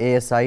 ASI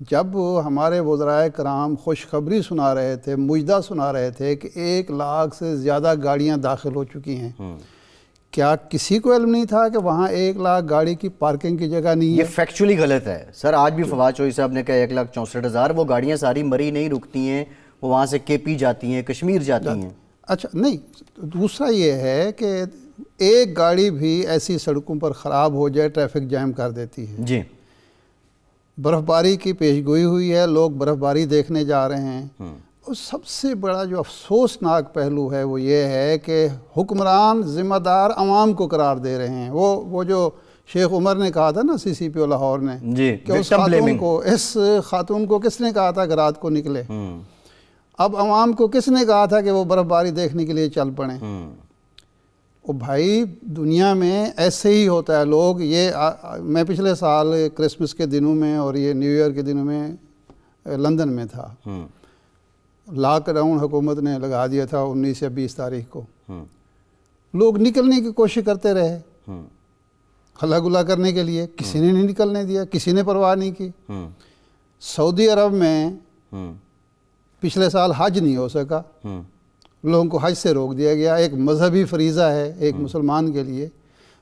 جب ہمارے وزرائے کرام خوشخبری سنا رہے تھے، مجدہ سنا رہے تھے کہ 1 لاکھ سے زیادہ گاڑیاں داخل ہو چکی ہیں، کیا کسی کو علم نہیں تھا کہ وہاں 1 لاکھ گاڑی کی پارکنگ کی جگہ نہیں یہ ہے؟ فیکچولی غلط ہے سر. آج بھی فواد چوہدری صاحب نے کہا 1,64,000. وہ گاڑیاں ساری مری نہیں رکتی ہیں، وہ وہاں سے کے پی جاتی ہیں، کشمیر جاتی ہیں. اچھا نہیں، دوسرا یہ ہے کہ ایک گاڑی بھی ایسی سڑکوں پر خراب ہو جائے ٹریفک جام کر دیتی ہے. جی برف باری کی پیش گوئی ہوئی ہے، لوگ برف باری دیکھنے جا رہے ہیں. اور سب سے بڑا جو افسوسناک پہلو ہے وہ یہ ہے کہ حکمران ذمہ دار عوام کو قرار دے رہے ہیں. وہ جو شیخ عمر نے کہا تھا نا CCPO لاہور نے جی کہ اس خاتون کو کس نے کہا تھا کہ رات کو نکلے. اب عوام کو کس نے کہا تھا کہ وہ برف باری دیکھنے کے لیے چل پڑیں. وہ بھائی دنیا میں ایسے ہی ہوتا ہے. لوگ میں پچھلے سال کرسمس کے دنوں میں اور یہ نیو ایئر کے دنوں میں لندن میں تھا. لاک ڈاؤن حکومت نے لگا دیا تھا 19 یا 20 تاریخ کو. لوگ نکلنے کی کوشش کرتے رہے ہلا گلا کرنے کے لیے، کسی نے نہیں نکلنے دیا، کسی نے پرواہ نہیں کی. سعودی عرب میں پچھلے سال حج نہیں ہو سکا، لوگوں کو حج سے روک دیا گیا. ایک مذہبی فریضہ ہے ایک مسلمان کے لیے،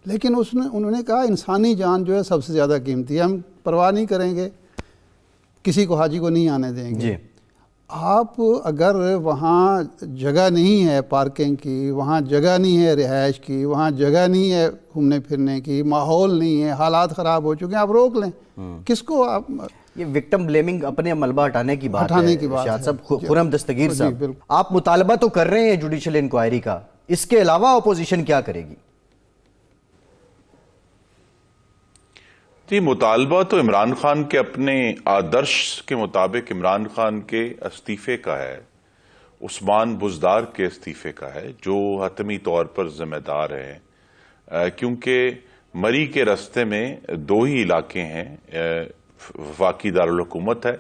لیکن انہوں نے کہا انسانی جان جو ہے سب سے زیادہ قیمتی ہے، ہم پرواہ نہیں کریں گے، کسی کو حاجی کو نہیں آنے دیں گے. آپ اگر وہاں جگہ نہیں ہے پارکنگ کی، وہاں جگہ نہیں ہے رہائش کی، وہاں جگہ نہیں ہے گھومنے پھرنے کی، ماحول نہیں ہے، حالات خراب ہو چکے ہیں، آپ روک لیں. کس کو آپ یہ وکٹم بلیمنگ اپنے ملبہ ہٹانے کی بات ہے شاہد صاحب. خرم دستگیر صاحب، آپ مطالبہ تو کر رہے ہیں جوڈیشل انکوائری کا، اس کے علاوہ اپوزیشن کیا کرے گی؟ جی مطالبہ تو عمران خان کے اپنے آدرش کے مطابق عمران خان کے استعفے کا ہے، عثمان بزدار کے استعفے کا ہے، جو حتمی طور پر ذمہ دار ہے. کیونکہ مری کے رستے میں 2 ہی علاقے ہیں. وفاقی دارالحکومت ہے،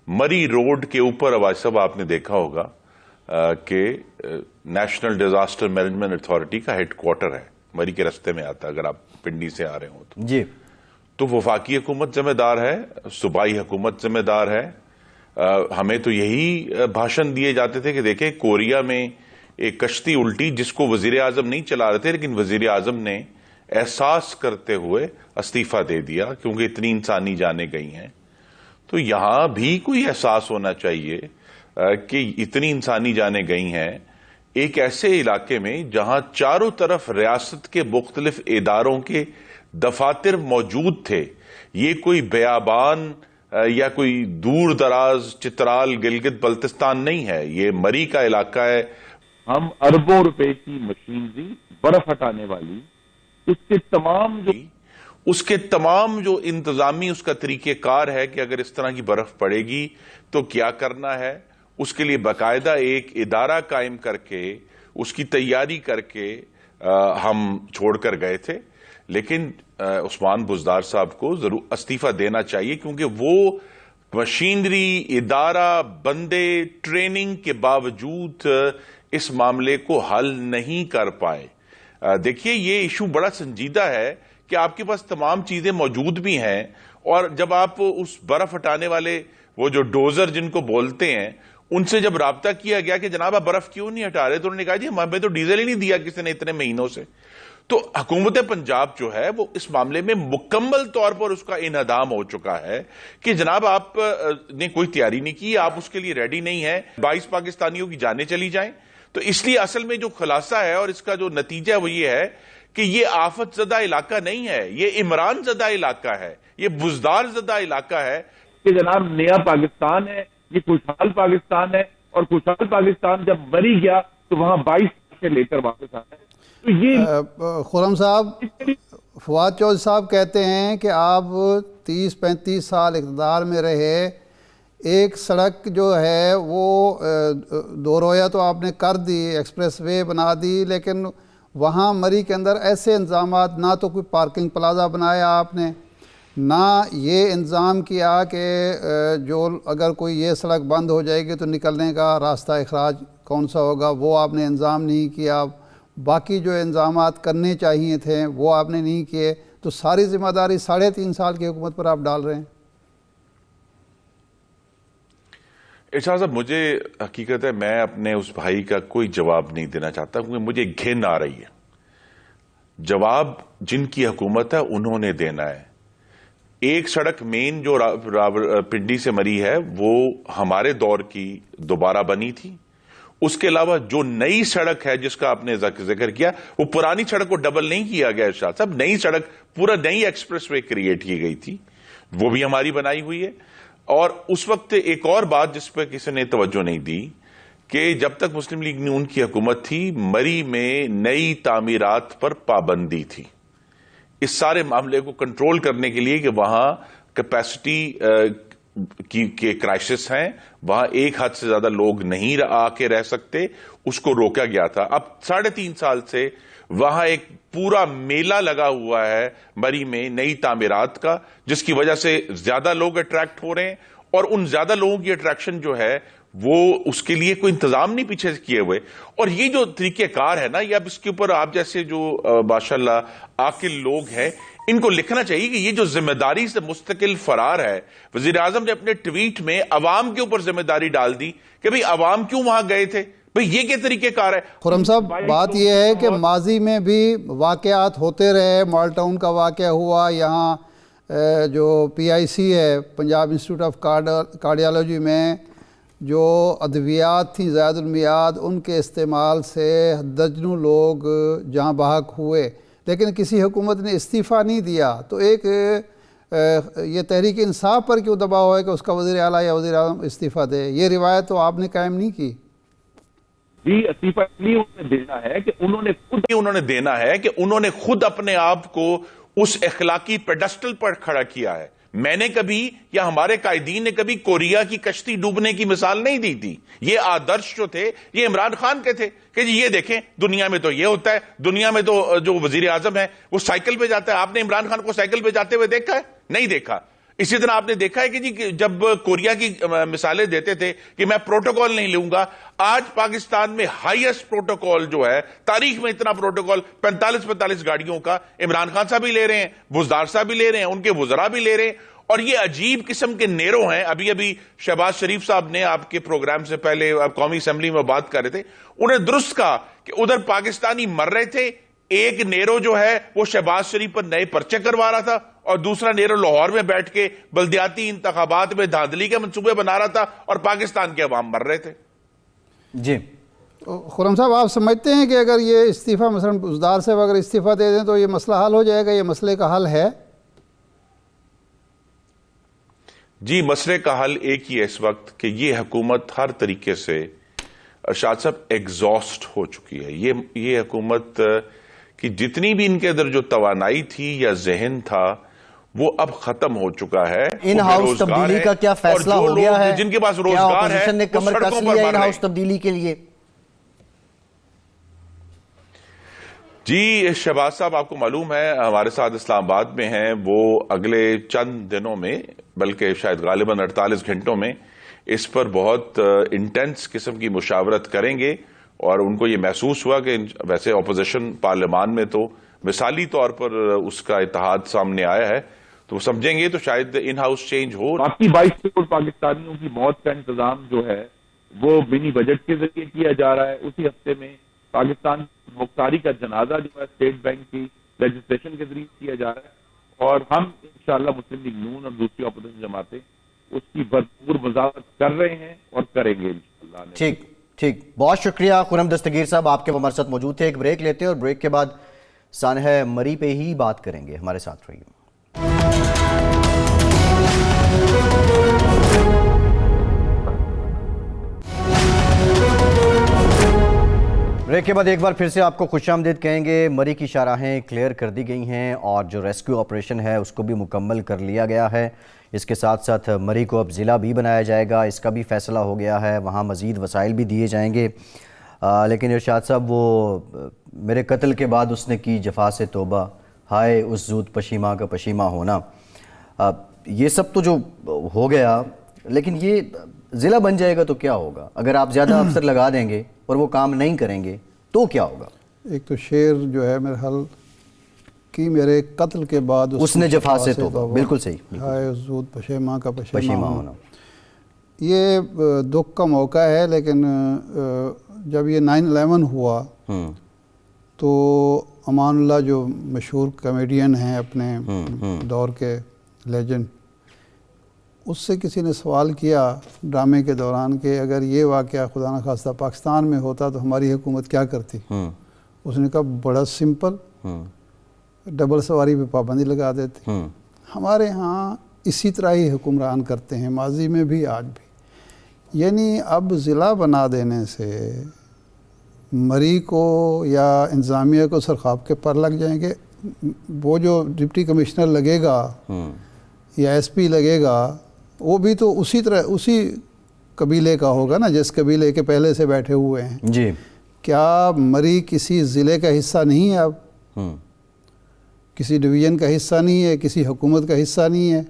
مری روڈ کے اوپر اب صاحب آپ نے دیکھا ہوگا کہ نیشنل ڈیزاسٹر مینجمنٹ اتھارٹی کا ہیڈ کوارٹر ہے، مری کے رستے میں آتا ہے اگر آپ پنڈی سے آ رہے ہوں تو. جی تو وفاقی حکومت ذمہ دار ہے، صوبائی حکومت ذمہ دار ہے. ہمیں تو یہی بھاشن دیے جاتے تھے کہ دیکھیں کوریا میں ایک کشتی الٹی جس کو وزیر اعظم نہیں چلا رہے تھے، لیکن وزیر اعظم نے احساس کرتے ہوئے استعفیٰ دے دیا کیونکہ اتنی انسانی جانیں گئی ہیں. تو یہاں بھی کوئی احساس ہونا چاہیے کہ اتنی انسانی جانیں گئی ہیں ایک ایسے علاقے میں جہاں چاروں طرف ریاست کے مختلف اداروں کے دفاتر موجود تھے. یہ کوئی بیابان یا کوئی دور دراز چترال گلگت بلتستان نہیں ہے، یہ مری کا علاقہ ہے. ہم اربوں روپے کی مشینری برف ہٹانے والی اس کے تمام جو انتظامی اس کا طریقہ کار ہے کہ اگر اس طرح کی برف پڑے گی تو کیا کرنا ہے، اس کے لیے باقاعدہ ایک ادارہ قائم کر کے اس کی تیاری کر کے ہم چھوڑ کر گئے تھے. لیکن عثمان بزدار صاحب کو ضرور استعفیٰ دینا چاہیے کیونکہ وہ مشینری، ادارہ، بندے، ٹریننگ کے باوجود اس معاملے کو حل نہیں کر پائے. دیکھیے یہ ایشو بڑا سنجیدہ ہے کہ آپ کے پاس تمام چیزیں موجود بھی ہیں، اور جب آپ اس برف ہٹانے والے وہ جو ڈوزر جن کو بولتے ہیں ان سے جب رابطہ کیا گیا کہ جناب آپ برف کیوں نہیں ہٹا رہے، تو انہوں نے کہا جی ہمیں تو ڈیزل ہی نہیں دیا کسی نے اتنے مہینوں سے. تو حکومت پنجاب جو ہے وہ اس معاملے میں مکمل طور پر اس کا انہدام ہو چکا ہے کہ جناب آپ نے کوئی تیاری نہیں کی، آپ اس کے لیے ریڈی نہیں ہیں. 22 پاکستانیوں کی جانیں چلی جائیں. تو اس لیے اصل میں جو خلاصہ ہے اور اس کا جو نتیجہ وہ یہ ہے کہ یہ آفت زدہ علاقہ نہیں ہے، یہ عمران زدہ علاقہ ہے، یہ بزدار زدہ علاقہ ہے. کہ جناب نیا پاکستان ہے، یہ خوشحال پاکستان ہے، اور خوشحال پاکستان جب مری گیا تو وہاں 22 سے لے کر واپس آتا ہے. تو یہ خرم صاحب، فواد چوہدری صاحب کہتے ہیں کہ آپ 30-35 سال اقتدار میں رہے، ایک سڑک جو ہے وہ 2 رویہ تو آپ نے کر دی، ایکسپریس وے بنا دی، لیکن وہاں مری کے اندر ایسے انتظامات، نہ تو کوئی پارکنگ پلازا بنایا آپ نے، نہ یہ انتظام کیا کہ جو اگر کوئی یہ سڑک بند ہو جائے گی تو نکلنے کا راستہ اخراج کون سا ہوگا، وہ آپ نے انتظام نہیں کیا. باقی جو انتظامات کرنے چاہیے تھے وہ آپ نے نہیں کیے. تو ساری ذمہ داری 3.5 سال کی حکومت پر آپ ڈال رہے ہیں. ارشاد صاحب مجھے حقیقت ہے میں اپنے اس بھائی کا کوئی جواب نہیں دینا چاہتا کیونکہ مجھے گھن آ رہی ہے. جواب جن کی حکومت ہے انہوں نے دینا ہے. ایک سڑک مین جو پنڈی سے مری ہے وہ ہمارے دور کی دوبارہ بنی تھی. اس کے علاوہ جو نئی سڑک ہے جس کا آپ نے ذکر کیا وہ پرانی سڑک کو ڈبل نہیں کیا گیا ارشاد صاحب. نئی سڑک پورا نئی ایکسپریس وے کریٹ کی گئی تھی وہ بھی ہماری بنائی ہوئی ہے. اور اس وقت ایک اور بات جس پہ کسی نے توجہ نہیں دی کہ جب تک مسلم لیگ نون کی حکومت تھی مری میں نئی تعمیرات پر پابندی تھی. اس سارے معاملے کو کنٹرول کرنے کے لیے کہ وہاں کیپیسٹی کے کرائسس ہیں, وہاں ایک حد سے زیادہ لوگ نہیں آ کے رہ سکتے, اس کو روکا گیا تھا. اب 3.5 سال سے وہاں ایک پورا میلہ لگا ہوا ہے مری میں نئی تعمیرات کا, جس کی وجہ سے زیادہ لوگ اٹریکٹ ہو رہے ہیں. اور ان زیادہ لوگوں کی اٹریکشن جو ہے وہ اس کے لیے کوئی انتظام نہیں پیچھے سے کیے ہوئے. اور یہ جو طریقہ کار ہے نا, یہ اب اس کے اوپر آپ جیسے جو ماشاءاللہ عاقل لوگ ہیں ان کو لکھنا چاہیے کہ یہ جو ذمہ داری سے مستقل فرار ہے. وزیر اعظم نے اپنے ٹویٹ میں عوام کے اوپر ذمہ داری ڈال دی کہ بھئی عوام کیوں وہاں گئے تھے, بھئی یہ کیا طریقہ کار ہے. خرم صاحب بات یہ ہے کہ ماضی میں بھی واقعات ہوتے رہے. مال ٹاؤن کا واقعہ ہوا, یہاں جو PIC ہے پنجاب انسٹیٹیوٹ آف کارڈیالوجی میں جو ادویات تھیں زائد المیعاد ان کے استعمال سے درجنوں لوگ جہاں بحق ہوئے, لیکن کسی حکومت نے استعفیٰ نہیں دیا. تو ایک یہ تحریک انصاف پر کیوں دباؤ ہے کہ اس کا وزیر اعلیٰ یا وزیر اعظم استعفیٰ دے؟ یہ روایت تو آپ نے قائم نہیں کی. جی استعفیٰ اس لیے دینا ہے کہ انہوں نے خود اپنے آپ کو اس اخلاقی پیڈسٹل پر کھڑا کیا ہے. میں نے کبھی یا ہمارے قائدین نے کبھی کوریا کی کشتی ڈوبنے کی مثال نہیں دی تھی. یہ آدرش جو تھے یہ عمران خان کے تھے کہ جی یہ دیکھیں دنیا میں تو یہ ہوتا ہے, دنیا میں تو جو وزیر اعظم ہے وہ سائیکل پہ جاتا ہے. آپ نے عمران خان کو سائیکل پہ جاتے ہوئے دیکھا ہے؟ نہیں دیکھا. اسی طرح آپ نے دیکھا ہے کہ جی جب کوریا کی مثالیں دیتے تھے کہ میں پروٹوکول نہیں لوں گا, آج پاکستان میں ہائیسٹ پروٹوکول جو ہے تاریخ میں, اتنا پروٹوکول 45 گاڑیوں کا عمران خان صاحب بھی لے رہے ہیں, بزدار صاحب بھی لے رہے ہیں, ان کے وزراء بھی لے رہے ہیں. اور یہ عجیب قسم کے نیرو ہیں. ابھی شہباز شریف صاحب نے آپ کے پروگرام سے پہلے قومی اسمبلی میں بات کر رہے تھے, انہیں درست کہا کہ ادھر پاکستانی مر رہے تھے, ایک نیرو جو ہے وہ شہباز شریف پر نئے پرچے کروا رہا تھا اور دوسرا نیرو لاہور میں بیٹھ کے بلدیاتی انتخابات میں دھاندلی کے منصوبے بنا رہا تھا اور پاکستان کے عوام مر رہے تھے. جی خرم صاحب آپ سمجھتے ہیں کہ اگر یہ استعفیٰ مثلا بزدار صاحب اگر استعفیٰ دے دیں تو یہ مسئلہ حل ہو جائے گا؟ یہ مسئلے کا حل ہے؟ جی مسئلے کا حل ایک ہی ہے اس وقت کہ یہ حکومت ہر طریقے سے ارشاد صاحب ایگزاسٹ ہو چکی ہے. یہ حکومت کی جتنی بھی ان کے اندر جو توانائی تھی یا ذہن تھا وہ اب ختم ہو چکا ہے. ان ہاؤس تبدیلی کا کیا فیصلہ ہو گیا ہے؟ جن کے پاس کیا روزگار ہے اپوزیشن نے کمر کس لیا ان ہاؤس تبدیلی کے لیے؟ جی شہباز صاحب آپ کو معلوم ہے ہمارے ساتھ اسلام آباد میں ہیں, وہ اگلے چند دنوں میں بلکہ شاید غالباً 48 گھنٹوں میں اس پر بہت انٹینس قسم کی مشاورت کریں گے. اور ان کو یہ محسوس ہوا کہ ویسے اپوزیشن پارلیمان میں تو مثالی طور پر اس کا اتحاد سامنے آیا ہے, تو وہ سمجھیں گے تو شاید ان ہاؤس چینج ہو. باقی 22 کروڑ پاکستانیوں کی موت کا انتظام جو ہے وہ منی بجٹ کے ذریعے کیا جا رہا ہے. اسی ہفتے میں پاکستان مختاری کا جنازہ جو ہے اسٹیٹ بینک کی لیجسلیشن کے ذریعے کیا جا رہا ہے, اور ہم انشاءاللہ مسلم لیگ نون اور دوسری اپوزیشن جماعتیں اس کی بھرپور مذاکرات کر رہے ہیں اور کریں گے انشاءاللہ. ٹھیک بہت شکریہ خرم دستگیر صاحب, آپ کے ہمارے ساتھ موجود تھے. ایک بریک لیتے ہیں اور بریک کے بعد سانحہ مری پہ ہی بات کریں گے. ہمارے ساتھ رہیے. بریک کے بعد ایک بار پھر سے آپ کو خوش آمدید کہیں گے. مری کی شاہراہیں کلیئر کر دی گئی ہیں اور جو ریسکیو آپریشن ہے اس کو بھی مکمل کر لیا گیا ہے. اس کے ساتھ ساتھ مری کو اب ضلع بھی بنایا جائے گا, اس کا بھی فیصلہ ہو گیا ہے. وہاں مزید وسائل بھی دیے جائیں گے. لیکن ارشاد صاحب وہ میرے قتل کے بعد اس نے کی جفا سے توبہ, ہائے اس زود پشیماں کا پشیماں ہونا. یہ سب تو جو ہو گیا, لیکن یہ ضلع بن جائے گا تو کیا ہوگا؟ اگر آپ زیادہ افسر لگا دیں گے اور وہ کام نہیں کریں گے تو کیا ہوگا؟ ایک تو شعر جو ہے میرے حل کی میرے قتل کے بعد اس نے جفا سے توبہ, بالکل صحیح, ہائے زود پشیماں کا پشیماں ہونا. یہ دکھ کا موقع ہے، لیکن جب یہ 9/11 ہوا تو امان اللہ جو مشہور کامیڈین ہیں اپنے دور کے لیجنڈ، اس سے کسی نے سوال کیا ڈرامے کے دوران کہ اگر یہ واقعہ خدا نخواستہ پاکستان میں ہوتا تو ہماری حکومت کیا کرتی؟ اس نے کہا بڑا سمپل، ڈبل سواری پہ پابندی لگا دیتے۔ ہمارے ہاں اسی طرح ہی حکمران کرتے ہیں، ماضی میں بھی آج بھی۔ یعنی اب ضلع بنا دینے سے مری کو یا انتظامیہ کو سرخاب کے پر لگ جائیں گے۔ وہ جو ڈپٹی کمشنر لگے گا یا ایس پی لگے گا وہ بھی تو اسی طرح اسی قبیلے کا ہوگا نا جس قبیلے کے پہلے سے بیٹھے ہوئے ہیں۔ جی کیا مری کسی ضلع کا حصہ نہیں ہے؟ اب کسی ڈویژن کا حصہ نہیں ہے، کسی حکومت کا حصہ نہیں ہے۔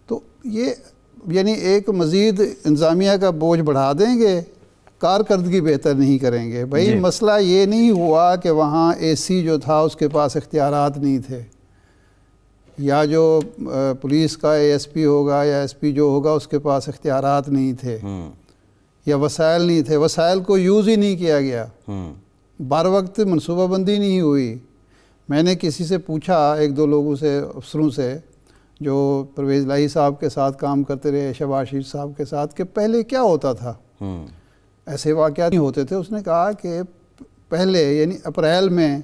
تو یہ یعنی ایک مزید انتظامیہ کا بوجھ بڑھا دیں گے، کارکردگی بہتر نہیں کریں گے۔ بھائی مسئلہ یہ نہیں ہوا کہ وہاں اے سی جو تھا اس کے پاس اختیارات نہیں تھے، یا جو پولیس کا اے ایس پی ہوگا یا ایس پی جو ہوگا اس کے پاس اختیارات نہیں تھے، یا وسائل نہیں تھے، وسائل کو یوز ہی نہیں کیا گیا، بر وقت منصوبہ بندی نہیں ہوئی۔ میں نے کسی سے پوچھا، ایک دو لوگوں سے، افسروں سے جو پرویز الہی صاحب کے ساتھ کام کرتے رہے، شہباز شریف صاحب کے ساتھ، کہ پہلے کیا ہوتا تھا، ایسے واقعات نہیں ہوتے تھے۔ اس نے کہا کہ پہلے یعنی اپریل میں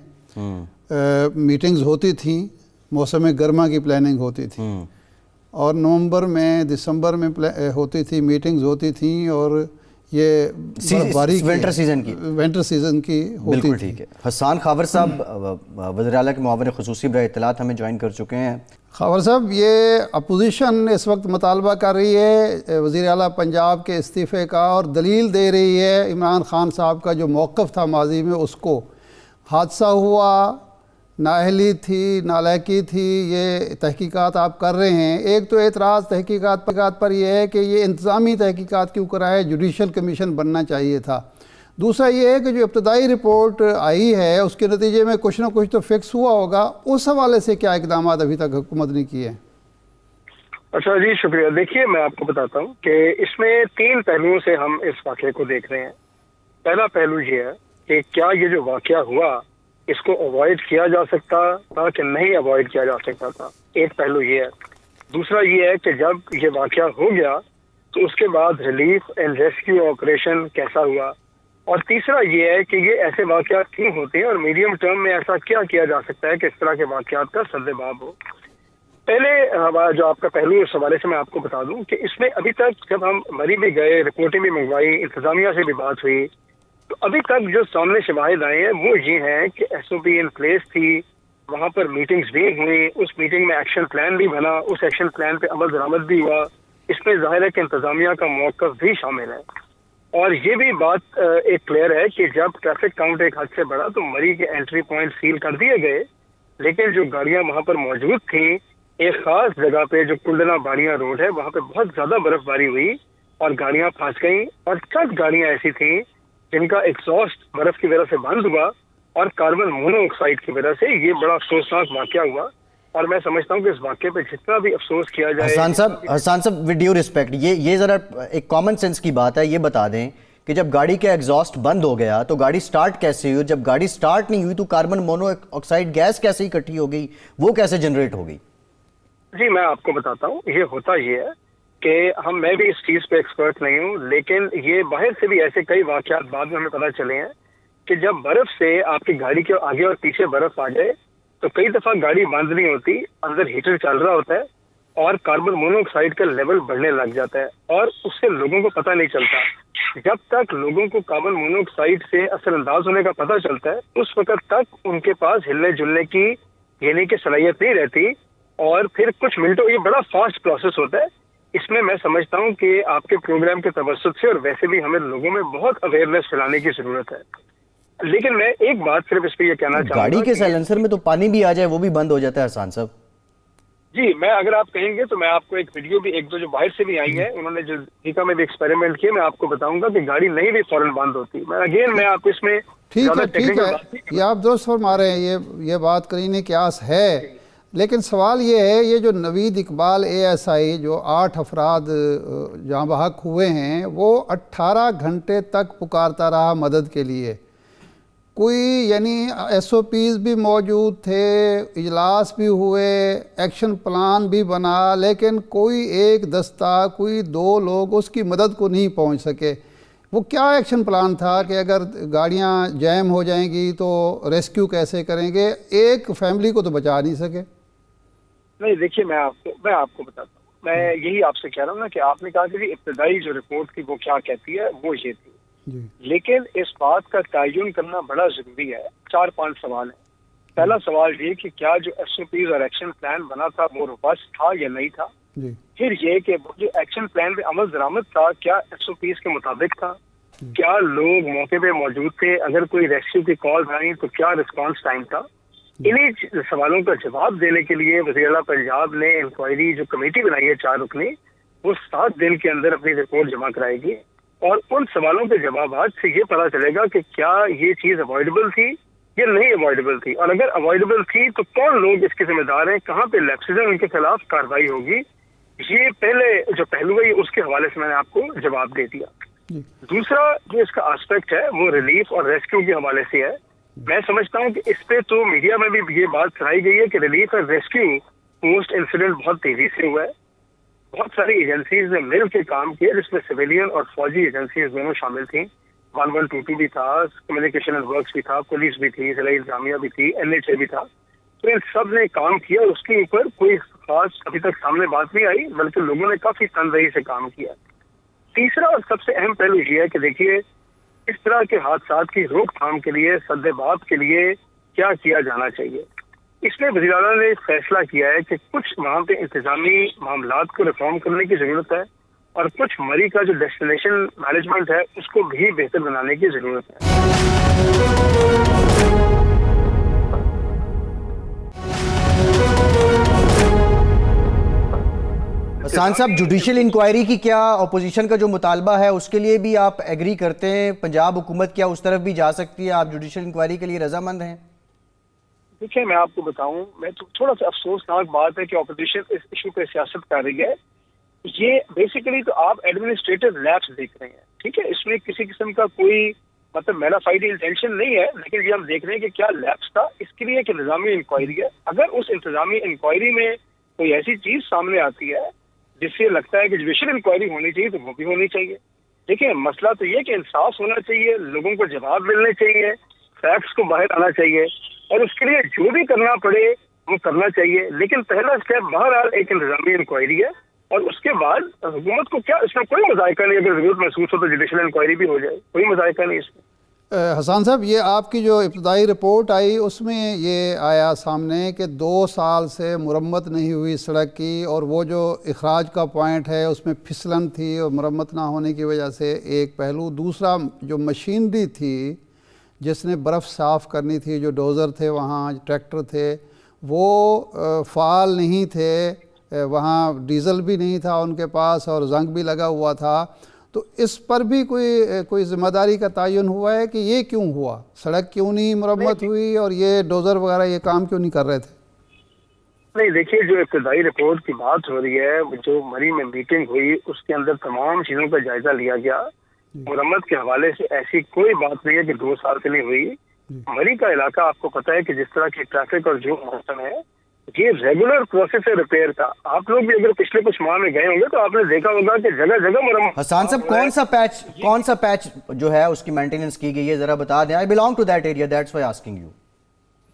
میٹنگز ہوتی تھیں، موسم گرما کی پلاننگ ہوتی تھی، اور نومبر میں دسمبر میں ہوتی تھی، میٹنگز ہوتی تھیں، اور یہ ونٹر سیزن کی ہوتی بالکل ٹھیک ہے۔ حسان خاور صاحب وزیر اعلیٰ کے معاون خصوصی برائے اطلاعات ہمیں جوائن کر چکے ہیں۔ خاور صاحب، یہ اپوزیشن اس وقت مطالبہ کر رہی ہے وزیر اعلیٰ پنجاب کے استعفے کا، اور دلیل دے رہی ہے عمران خان صاحب کا جو موقف تھا ماضی میں، اس کو حادثہ ہوا، نااہلی تھی، نالائقی تھی، یہ تحقیقات آپ کر رہے ہیں۔ ایک تو اعتراض تحقیقات پر یہ ہے کہ یہ انتظامی تحقیقات کیوں کرائے، جوڈیشل کمیشن بننا چاہیے تھا۔ دوسرا یہ ہے کہ جو ابتدائی رپورٹ آئی ہے اس کے نتیجے میں کچھ نہ کچھ تو فکس ہوا ہوگا، اس حوالے سے کیا اقدامات ابھی تک حکومت نے کیے ہیں؟ اچھا جی، شکریہ۔ دیکھیے، میں آپ کو بتاتا ہوں کہ اس میں 3 پہلوؤں سے ہم اس واقعے کو دیکھ رہے ہیں۔ پہلا پہلو یہ ہے کہ کیا یہ جو واقعہ ہوا اس کو اوائڈ کیا جا سکتا تھا کہ نہیں اوائڈ کیا جا سکتا تھا، ایک پہلو یہ ہے۔ دوسرا یہ ہے کہ جب یہ واقعہ ہو گیا تو اس کے بعد ریلیف اینڈ ریسکیو آپریشن کیسا ہوا، اور تیسرا یہ ہے کہ یہ ایسے واقعات کیوں ہوتے ہیں اور میڈیم ٹرم میں ایسا کیا جا سکتا ہے کہ اس طرح کے واقعات کا سدباب ہو۔ پہلے جو آپ کا پہلو اس حوالے سے میں آپ کو بتا دوں کہ اس میں ابھی تک جب ہم مری بھی گئے، رپورٹیں بھی منگوائی، انتظامیہ سے بھی بات ہوئی، تو ابھی تک جو سامنے شواہد آئے ہیں وہ یہ ہیں کہ S O P in place تھی، وہاں پر میٹنگز بھی ہوئی، اس میٹنگ میں ایکشن پلان بھی بنا، اس ایکشن پلان پہ عمل درآمد بھی ہوا، اس میں ظاہر ہے کہ انتظامیہ کا موقف بھی شامل ہے۔ اور یہ بھی بات ایک کلیئر ہے کہ جب ٹریفک کاؤنٹ ایک حد سے بڑھا تو مری کے انٹری پوائنٹ سیل کر دیے گئے، لیکن جو گاڑیاں وہاں پر موجود تھیں ایک خاص جگہ پہ جو کلڈنا باڑیاں روڈ ہے وہاں پہ بہت زیادہ برف باری ہوئی اور گاڑیاں پھنس گئیں، اور چند گاڑیاں ایسی تھیں جن کا ایگزاسٹ برف کی وجہ سے بند ہوا اور کاربن مونو آکسائڈ کی وجہ سے یہ بڑا افسوسناک واقعہ ہوا۔ اور میں سمجھتا ہوں کہ اس واقعے پہ جتنا بھی افسوس کیا جائے۔ حسان صاحب ود ڈیو ریسپیکٹ، یہ ذرا ایک کامن سینس کی بات ہے، یہ بتا دیں کہ جب گاڑی کا ایگزاسٹ بند ہو گیا تو گاڑی سٹارٹ کیسے ہوئی؟ جب گاڑی سٹارٹ نہیں ہوئی تو کاربن مونو آکسائڈ گیس کیسے اکٹھی ہو گئی، وہ کیسے جنریٹ ہو گئی؟ جی میں آپ کو بتاتا ہوں، یہ ہوتا یہ ہے کہ میں بھی اس چیز پہ ایکسپرٹ نہیں ہوں، لیکن یہ باہر سے بھی ایسے کئی واقعات بعد میں ہمیں پتہ چلے ہیں کہ جب برف سے آپ کی گاڑی کے آگے اور پیچھے برف آ جائے تو کئی دفعہ گاڑی بند نہیں ہوتی، اندر ہیٹر چل رہا ہوتا ہے اور کاربن مونو آکسائڈ کا لیول بڑھنے لگ جاتا ہے، اور اس سے لوگوں کو پتہ نہیں چلتا۔ جب تک لوگوں کو کاربن مونو آکسائڈ سے اثر انداز ہونے کا پتہ چلتا ہے اس وقت تک ان کے پاس ہلنے جلنے کی یعنی کہ صلاحیت نہیں رہتی، اور پھر کچھ منٹوں، یہ بڑا فاسٹ پروسیس ہوتا ہے۔ اس میں میں سمجھتا ہوں کہ آپ کے پروگرام کے توسط سے اور ویسے بھی ہمیں لوگوں میں بہت اویئرنیس پھیلانے کی ضرورت ہے۔ لیکن میں ایک بات صرف اس پہ یہ کہنا چاہوں گا، گاڑی کے سائلنسر میں تو پانی بھی آ جائے وہ بھی بند ہو جاتا ہے حسان صاحب۔ جی میں اگر آپ کہیں گے تو میں آپ کو ایک ویڈیو بھی ایک دو جو باہر سے بھی آئی ہے، انہوں نے جو ٹھیکا میں بھی ایکسپیریمنٹ کیے، میں آپ کو بتاؤں گا کہ گاڑی نہیں بھی فوراً بند ہوتی۔ میں آپ اس میں ٹھیک ہے، یہ آپ درست فرما رہے ہیں، یہ بات قرین قیاس ہے، لیکن سوال یہ ہے، یہ جو نوید اقبال ASI جو 8 افراد جاں بحق ہوئے ہیں، وہ 18 گھنٹے تک پکارتا رہا مدد کے لیے. کوئی یعنی SOPs بھی موجود تھے، اجلاس بھی ہوئے، ایکشن پلان بھی بنا، لیکن کوئی ایک دستہ، کوئی 2 لوگ اس کی مدد کو نہیں پہنچ سکے. وہ کیا ایکشن پلان تھا کہ اگر گاڑیاں جیم ہو جائیں گی تو ریسکیو کیسے کریں گے؟ ایک فیملی کو تو بچا نہیں سکے. نہیں دیکھیے، میں آپ کو بتاتا ہوں. میں یہی آپ سے کہہ رہا ہوں نا کہ آپ نے کہا کہ ابتدائی جو رپورٹ تھی وہ کیا کہتی ہے، وہ یہ تھی. لیکن اس بات کا تعین کرنا بڑا ضروری ہے. 4-5 سوال ہیں. پہلا سوال یہ کہ کیا جو SOPs اور ایکشن پلان بنا تھا وہ روبسٹ تھا یا نہیں تھا. پھر یہ کہ وہ جو ایکشن پلان پہ عمل درآمد تھا کیا SOPs کے مطابق تھا. کیا لوگ موقع پہ موجود تھے، اگر کوئی ریسکیو کی کال آئی تو کیا رسپانس ٹائم تھا. انہیں سوالوں کا جواب دینے کے لیے وزیر اعلیٰ پنجاب نے انکوائری جو کمیٹی بنائی ہے 4 رکنی، وہ 7 دن کے اندر اپنی رپورٹ جمع کرائے گی. اور ان سوالوں کے جوابات سے یہ پتا چلے گا کہ کیا یہ چیز اوائڈبل تھی یا نہیں اوائڈبل تھی، اور اگر اوائڈبل تھی تو کون لوگ اس کے ذمہ دار ہیں، کہاں پہ لیپسز ہیں، ان کے خلاف کارروائی ہوگی. یہ پہلے جو پہلو ہے اس کے حوالے سے میں نے آپ کو جواب دے دیا. دوسرا جو اس کا آسپیکٹ ہے وہ ریلیف اور ریسکیو کے حوالے سے ہے. میں سمجھتا ہوں کہ اس پہ تو میڈیا میں بھی یہ بات کرائی گئی ہے کہ ریلیف اور ریسکیو پوسٹ انسیڈنٹ بہت تیزی سے ہوا ہے. بہت ساری ایجنسیز نے مل کے کام کیا جس میں سویلین اور فوجی ایجنسیز دونوں شامل تھیں. 1122 بھی تھا، کمیونیکیشن اینڈ ورکس بھی تھا، پولیس بھی تھی، ضلعی انتظامیہ بھی تھی، NHA بھی تھا. تو ان سب نے کام کیا. اس کے اوپر کوئی خاص ابھی تک سامنے بات نہیں آئی، بلکہ لوگوں نے کافی تنظیم سے کام کیا. تیسرا اور سب سے اہم پہلو یہ ہے کہ دیکھیے اس طرح کے حادثات کی روک تھام کے لیے سد باب کے لیے کیا کیا جانا چاہیے. اس میں وزیر اعلیٰ نے فیصلہ کیا ہے کہ کچھ وہاں پہ انتظامی معاملات کو ریفارم کرنے کی ضرورت ہے، اور کچھ مری کا جو ڈیسٹینیشن مینجمنٹ ہے اس کو بھی بہتر بنانے کی ضرورت ہے. حسان صاحب، جوڈیشل انکوائری کی کیا اپوزیشن کا جو مطالبہ ہے اس کے لیے بھی آپ ایگری کرتے ہیں؟ پنجاب حکومت کیا اس طرف بھی جا سکتی ہے؟ آپ جوڈیشل انکوائری کے لیے رضامند ہیں؟ دیکھیں، میں آپ کو بتاؤں، میں تو تھوڑا سا افسوسناک بات ہے کہ اپوزیشن اس ایشو پہ سیاست کر رہی ہے. یہ بیسیکلی تو آپ ایڈمنسٹریٹو لیپس دیکھ رہے ہیں، ٹھیک ہے. اس میں کسی قسم کا کوئی مطلب میرا فائڈ انٹینشن نہیں ہے، لیکن یہ ہم دیکھ رہے ہیں کہ کیا لیپس تھا. اس کے لیے ایک انتظامی انکوائری ہے. اگر اس انتظامی انکوائری میں کوئی ایسی چیز سامنے آتی ہے جس سے لگتا ہے کہ جوڈیشل انکوائری ہونی چاہیے تو وہ بھی ہونی چاہیے. دیکھیں، مسئلہ تو یہ کہ انصاف ہونا چاہیے، لوگوں کو جواب ملنے چاہیے، فیکٹس کو باہر آنا چاہیے، اور اس کے لیے جو بھی کرنا پڑے وہ کرنا چاہیے. لیکن پہلا اسٹیپ بہرحال ایک انتظامی انکوائری ہے، اور اس کے بعد حکومت کو کیا اس میں کوئی مذائقہ نہیں. اگر ضرورت محسوس ہو تو جوڈیشل انکوائری بھی ہو جائے، کوئی مذائقہ نہیں اس میں. حسان صاحب، یہ آپ کی جو ابتدائی رپورٹ آئی اس میں یہ آیا سامنے کہ 2 سال سے مرمت نہیں ہوئی سڑک کی، اور وہ جو اخراج کا پوائنٹ ہے اس میں پھسلن تھی اور مرمت نہ ہونے کی وجہ سے ایک پہلو. دوسرا جو مشینری تھی جس نے برف صاف کرنی تھی، جو ڈوزر تھے وہاں، ٹریکٹر تھے، وہ فعال نہیں تھے. وہاں ڈیزل بھی نہیں تھا ان کے پاس اور زنگ بھی لگا ہوا تھا. تو اس پر بھی کوئی ذمہ داری کا تعین ہوا ہے کہ یہ کیوں ہوا؟ سڑک کیوں نہیں مرمت ہوئی اور یہ ڈوزر وغیرہ یہ کام کیوں نہیں کر رہے تھے؟ نہیں دیکھیے، جو ابتدائی رپورٹ کی بات ہو رہی ہے، جو مری میں میٹنگ ہوئی اس کے اندر تمام چیزوں کا جائزہ لیا گیا. مرمت کے حوالے سے ایسی کوئی بات نہیں ہے کہ 2 سال سے نہیں ہوئی. مری کا علاقہ آپ کو پتہ ہے کہ جس طرح کی ٹریفک اور جو موسم ہے، یہ ریگولر پروسیس ریپیئر کا. آپ لوگ بھی اگر پچھلے کچھ ماہ میں گئے ہوں گے تو آپ نے دیکھا ہوگا کہ جگہ جگہ مرمت. حسان صاحب، کون سا پیچ جو ہے اس کی مینٹیننس کی گئی ہے ذرا بتا دیں. I belong to that area, that's why asking you.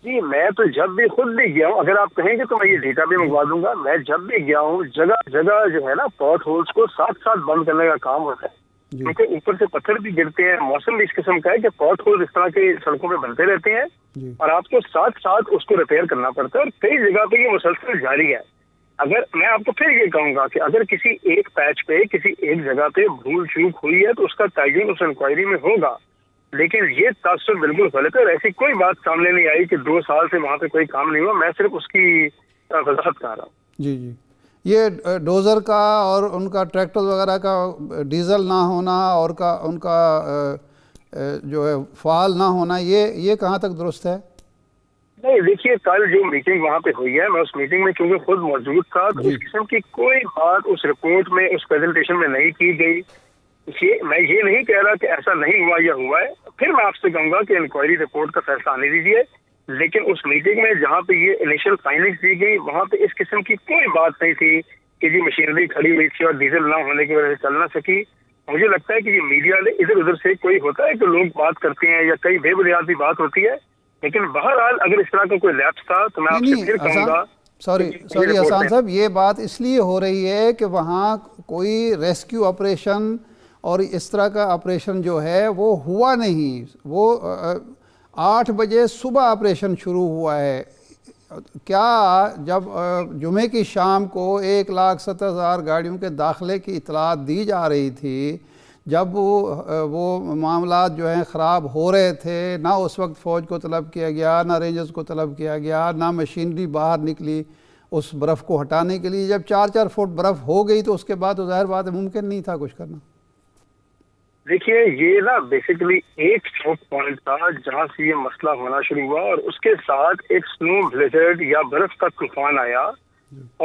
جی، میں تو جب بھی خود بھی گیا ہوں، اگر آپ کہیں گے تو میں یہ ڈیٹا بھی منگوا دوں گا. میں جب بھی گیا ہوں جگہ جگہ جو ہے نا پاٹ ہولز کو ساتھ ساتھ بند کرنے کا کام ہوتا ہے، کیونکہ اوپر سے پتھر بھی گرتے ہیں. موسم بھی اس قسم کا ہے کہ پاٹ ہول اس طرح کے سڑکوں پہ بنتے رہتے ہیں، اور آپ کو ساتھ ساتھ اس کو ریپیئر کرنا پڑتا ہے. اور کئی جگہ پہ یہ مسلسل جاری ہے. اگر میں آپ کو پھر یہ کہوں گا کہ اگر کسی ایک پیچ پہ کسی ایک جگہ پہ بھول چوک ہوئی ہے تو اس کا تعین اس انکوائری میں ہوگا. لیکن یہ تاثر بالکل غلط ہے، اور ایسی کوئی بات سامنے نہیں آئی کہ 2 سال سے وہاں پہ کوئی کام نہیں ہوا. میں صرف اس کی وضاحت کر رہا ہوں. جی جی، یہ ڈوزر کا اور ان کا ٹریکٹر وغیرہ کا ڈیزل نہ ہونا اور ان کا جو ہے فعال نہ ہونا، یہ کہاں تک درست ہے؟ نہیں دیکھیے کل جو میٹنگ وہاں پہ ہوئی ہے میں اس میٹنگ میں کیونکہ خود موجود تھا تو اس قسم کی کوئی بات اس رپورٹ میں اس پریزنٹیشن میں نہیں کی گئی. میں یہ نہیں کہہ رہا کہ ایسا نہیں ہوا یا ہوا ہے. پھر میں آپ سے کہوں گا کہ انکوائری رپورٹ کا فیصلہ آنے دیجیے, لیکن اس میٹنگ میں جہاں پہ یہ انیشل فائنڈنگز دی گئی وہاں پہ اس قسم کی کوئی بات نہیں تھی کہ جی مشینری کھڑی ہوئی تھی اور ڈیزل نہ ہونے کی وجہ سے چل نہ سکی. مجھے لگتا ہے کہ یہ میڈیا نے ادھر ادھر سے کوئی ہوتا ہے کہ لوگ بات کرتے ہیں یا کئی بے بنیادی بات ہوتی ہے, لیکن بہرحال اگر اس طرح کا کوئی لیپس تھا تو میں آپ سے پھر کہوں گا. سوری حسان صاحب, یہ بات اس لیے ہو رہی ہے کہ وہاں کوئی ریسکیو آپریشن اور اس طرح کا آپریشن جو ہے وہ ہوا نہیں. وہ 8 بجے صبح آپریشن شروع ہوا ہے. کیا جب جمعے کی شام کو 1,70,000 گاڑیوں کے داخلے کی اطلاعات دی جا رہی تھی, جب وہ معاملات جو ہیں خراب ہو رہے تھے, نہ اس وقت فوج کو طلب کیا گیا, نہ رینجرز کو طلب کیا گیا, نہ مشینری باہر نکلی اس برف کو ہٹانے کے لیے. جب 4-4 فٹ برف ہو گئی تو اس کے بعد تو ظاہر بات ہے ممکن نہیں تھا کچھ کرنا. دیکھیے یہ نا بیسیکلی ایک چوک پوائنٹ تھا جہاں سے یہ مسئلہ ہونا شروع ہوا, اور اس کے ساتھ ایک سنو بلیزرڈ یا برف کا طوفان آیا,